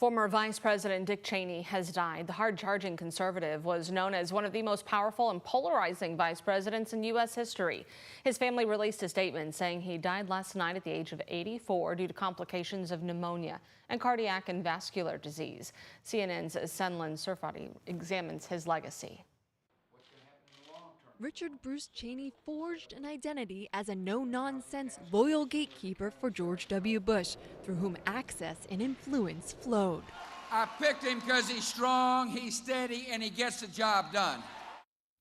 Former Vice President Dick Cheney has died. The hard-charging conservative was known as one of the most powerful and polarizing vice presidents in U.S. history. His family released a statement saying he died last night at the age of 84 due to complications of pneumonia and cardiac and vascular disease. CNN's Senlin Surfati examines his legacy. Richard Bruce Cheney forged an identity as a no-nonsense, loyal gatekeeper for George W. Bush, through whom access and influence flowed. I picked him because he's strong, he's steady, and he gets the job done.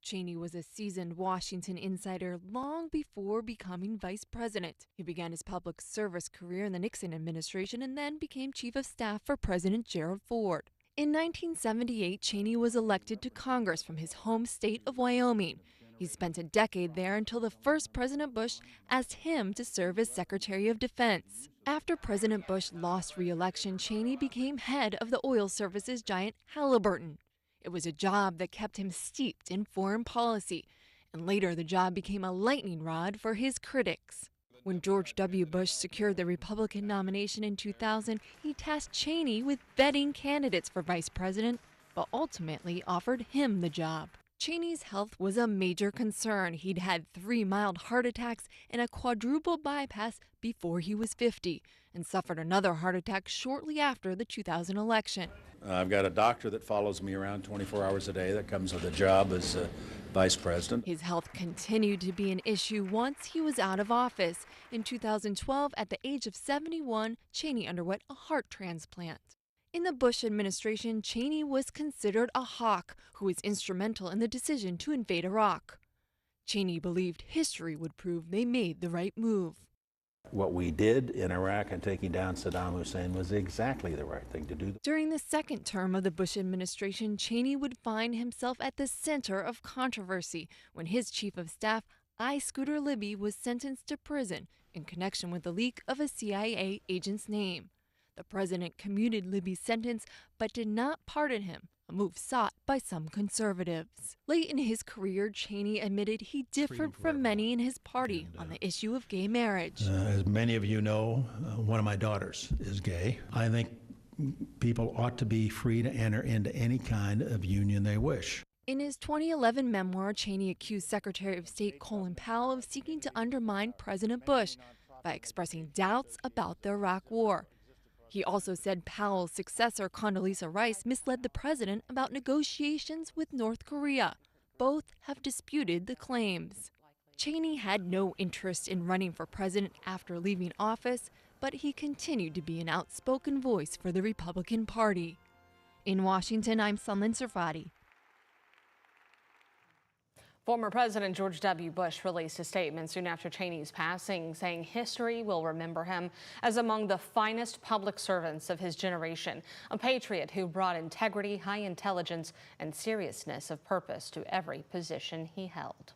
Cheney was a seasoned Washington insider long before becoming vice president. He began his public service career in the Nixon administration and then became chief of staff for President Gerald Ford. In 1978, Cheney was elected to Congress from his home state of Wyoming. He spent a decade there until the first President Bush asked him to serve as Secretary of Defense. After President Bush lost re-election, Cheney became head of the oil services giant Halliburton. It was a job that kept him steeped in foreign policy, and later the job became a lightning rod for his critics. When George W. Bush secured the Republican nomination in 2000, he tasked Cheney with vetting candidates for vice president, but ultimately offered him the job. Cheney's health was a major concern. He'd had 3 mild heart attacks and a quadruple bypass before he was 50, and suffered another heart attack shortly after the 2000 election. I've got a doctor that follows me around 24 hours a day that comes with a job as vice president. His health continued to be an issue once he was out of office. In 2012, at the age of 71, Cheney underwent a heart transplant. In the Bush administration, Cheney was considered a hawk who was instrumental in the decision to invade Iraq. Cheney believed history would prove they made the right move. What we did in Iraq and taking down Saddam Hussein was exactly the right thing to do. During the second term of the Bush administration, Cheney would find himself at the center of controversy when his chief of staff, I. Scooter Libby, was sentenced to prison in connection with the leak of a CIA agent's name. The president commuted Libby's sentence but did not pardon him, a move sought by some conservatives. Late in his career, Cheney admitted he differed from many in his party on the issue of gay marriage. As many of you know, one of my daughters is gay. I think people ought to be free to enter into any kind of union they wish. In his 2011 memoir, Cheney accused Secretary of State Colin Powell of seeking to undermine President Bush by expressing doubts about the Iraq War. He also said Powell's successor, Condoleezza Rice, misled the president about negotiations with North Korea. Both have disputed the claims. Cheney had no interest in running for president after leaving office, but he continued to be an outspoken voice for the Republican Party. In Washington, I'm Senlin Surfati. Former President George W. Bush released a statement soon after Cheney's passing, saying history will remember him as among the finest public servants of his generation, a patriot who brought integrity, high intelligence, and seriousness of purpose to every position he held.